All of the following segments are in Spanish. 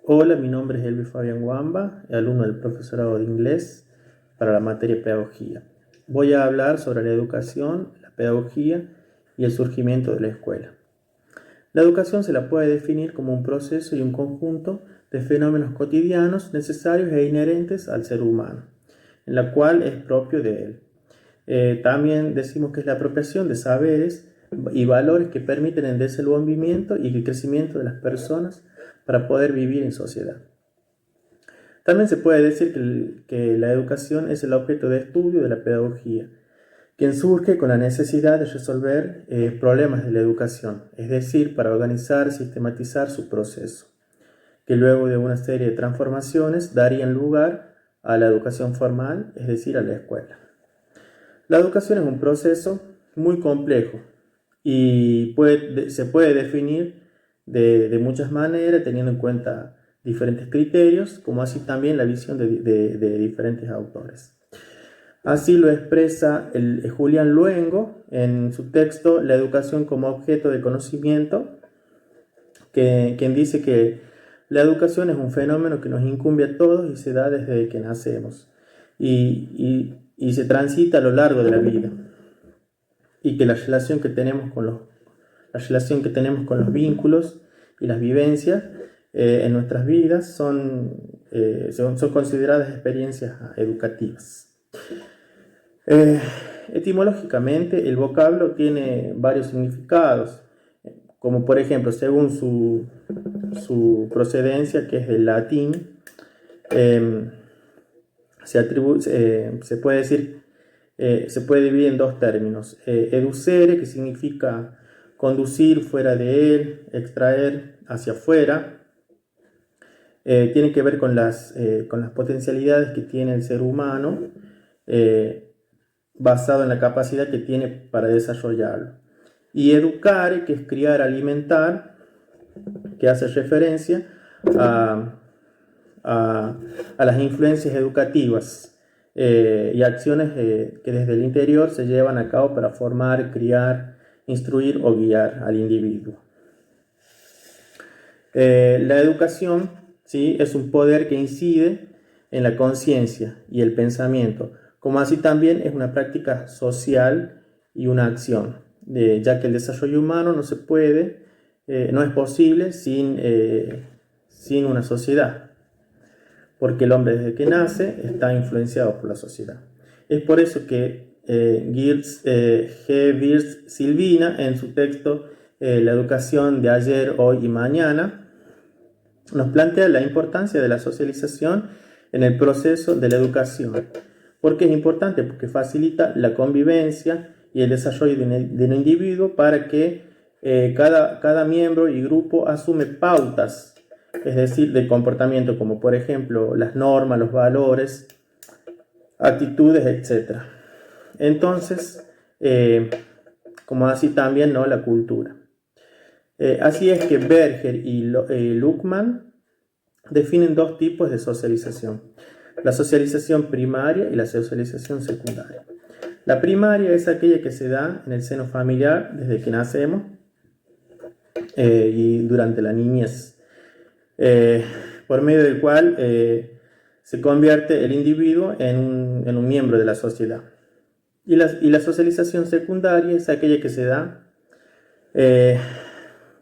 Hola, mi nombre es Elvis Fabián Wamba, alumno del profesorado de inglés para la materia pedagogía. Voy a hablar sobre la educación, la pedagogía y el surgimiento de la escuela. La educación se la puede definir como un proceso y un conjunto de fenómenos cotidianos necesarios e inherentes al ser humano, en la cual es propio de él. También decimos que es la apropiación de saberes y valores que permiten el desenvolvimiento y el crecimiento de las personas para poder vivir en sociedad. También se puede decir que la educación es el objeto de estudio de la pedagogía, quien surge con la necesidad de resolver problemas de la educación, es decir, para organizar, sistematizar su proceso, que luego de una serie de transformaciones darían lugar a la educación formal, es decir, a la escuela. La educación es un proceso muy complejo y se puede definir de muchas maneras, teniendo en cuenta diferentes criterios, como así también la visión de diferentes autores. Así lo expresa Julián Luengo en su texto La educación como objeto de conocimiento, quien dice que la educación es un fenómeno que nos incumbe a todos y se da desde que nacemos y se transita a lo largo de la vida, y que la relación que tenemos con los vínculos y las vivencias en nuestras vidas son consideradas experiencias educativas. Etimológicamente, el vocablo tiene varios significados, como por ejemplo, según su procedencia, que es del latín, se puede decir, se puede dividir en dos términos: educere, que significa conducir fuera de él, extraer hacia afuera. Tiene que ver con las potencialidades que tiene el ser humano, basado en la capacidad que tiene para desarrollarlo. Y educare, que es criar, alimentar, que hace referencia a las influencias educativas y acciones que desde el interior se llevan a cabo para formar, criar, instruir o guiar al individuo. La educación, ¿sí?, es un poder que incide en la conciencia y el pensamiento, como así también es una práctica social y una acción, ya que el desarrollo humano no es posible sin una sociedad, porque el hombre desde que nace está influenciado por la sociedad. Es por eso que G. Wirtz Silvina, en su texto La educación de ayer, hoy y mañana, nos plantea la importancia de la socialización en el proceso de la educación. ¿Por qué es importante? Porque facilita la convivencia y el desarrollo de un individuo para que cada miembro y grupo asume pautas, es decir, de comportamiento, como por ejemplo las normas, los valores, actitudes, etc. Entonces, como así también, ¿no?, la cultura. Así es que Berger y Luckmann definen dos tipos de socialización: la socialización primaria y la socialización secundaria. La primaria es aquella que se da en el seno familiar desde que nacemos y durante la niñez, por medio del cual se convierte el individuo en un miembro de la sociedad. Y la socialización secundaria es aquella que se da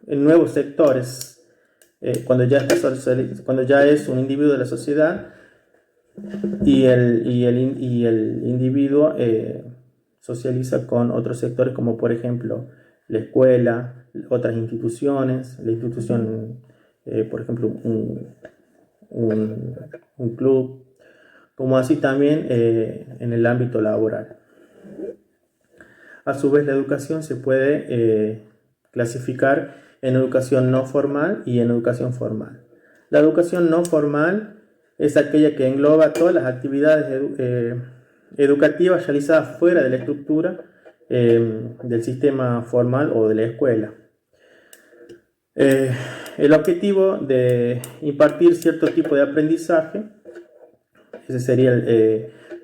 en nuevos sectores, cuando ya es un individuo de la sociedad y el individuo socializa con otros sectores, como por ejemplo la escuela, otras instituciones, la institución, por ejemplo un club, como así también en el ámbito laboral. A su vez, la educación se puede clasificar en educación no formal y en educación formal. La educación no formal es aquella que engloba todas las actividades educativas realizadas fuera de la estructura del sistema formal o de la escuela. El objetivo de impartir cierto tipo de aprendizaje, ese sería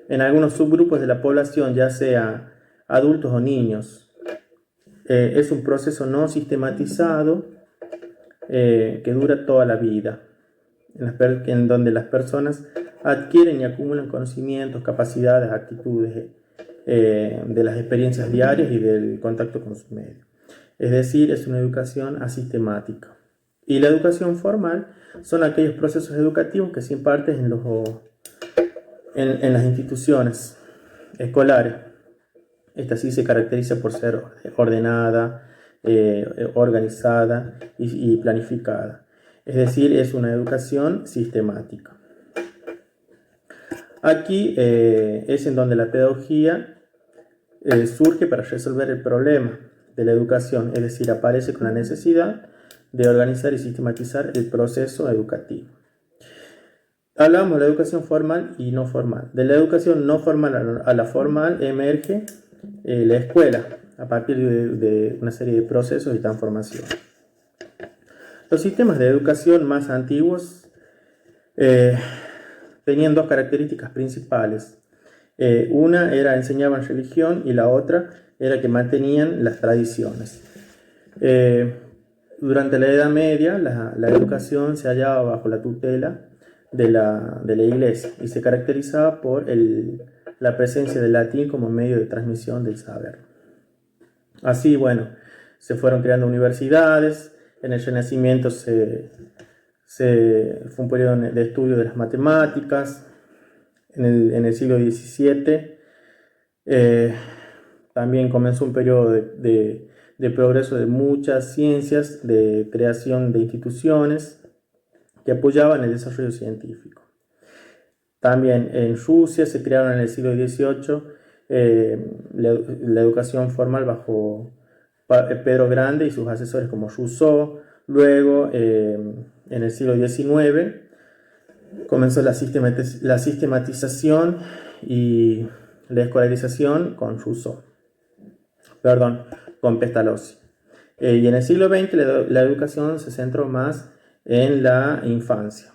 en algunos subgrupos de la población, ya sea adultos o niños, es un proceso no sistematizado que dura toda la vida en donde las personas adquieren y acumulan conocimientos, capacidades, actitudes de las experiencias diarias y del contacto con su medio. Es decir, es una educación asistemática. Y la educación formal son aquellos procesos educativos que se imparten en las instituciones escolares. Esta sí se caracteriza por ser ordenada, organizada y planificada. Es decir, es una educación sistemática. Aquí es en donde la pedagogía surge para resolver el problema de la educación, es decir, aparece con la necesidad de organizar y sistematizar el proceso educativo. Hablamos de la educación formal y no formal. De la educación no formal a la formal emerge la escuela a partir de una serie de procesos y transformaciones. Los sistemas de educación más antiguos tenían dos características principales. Una era enseñaban religión y la otra era que mantenían las tradiciones. Durante la Edad Media la educación se hallaba bajo la tutela de la iglesia y se caracterizaba por la presencia del latín como medio de transmisión del saber. Así, bueno, se fueron creando universidades. En el Renacimiento fue un periodo de estudio de las matemáticas. En el siglo XVII también comenzó un periodo de progreso de muchas ciencias, de creación de instituciones que apoyaban el desarrollo científico. También en Rusia se crearon en el siglo XVIII la educación formal bajo Pedro Grande y sus asesores como Rousseau. Luego, en el siglo XIX, comenzó la sistematización y la escolarización con Pestalozzi. Y en el siglo XX la educación se centró más en la infancia.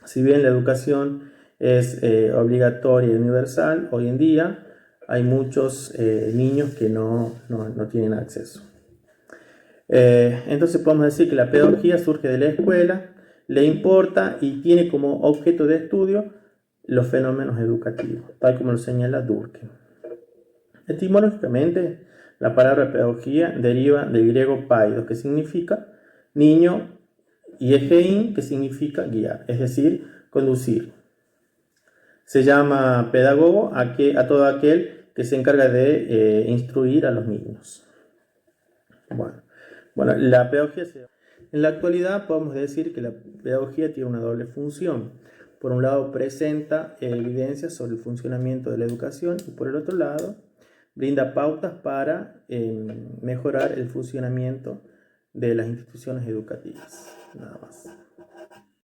Si bien la educación es obligatoria y universal, hoy en día hay muchos niños que no tienen acceso. Entonces podemos decir que la pedagogía surge de la escuela, le importa y tiene como objeto de estudio los fenómenos educativos, tal como lo señala Durkheim. Etimológicamente, la palabra pedagogía deriva del griego paidos, que significa niño, y egein, que significa guiar, es decir, conducir. Se llama pedagogo a todo aquel que se encarga de instruir a los niños. Bueno, la pedagogía en la actualidad podemos decir que la pedagogía tiene una doble función. Por un lado, presenta evidencias sobre el funcionamiento de la educación y por el otro lado, brinda pautas para mejorar el funcionamiento de las instituciones educativas. Nada más.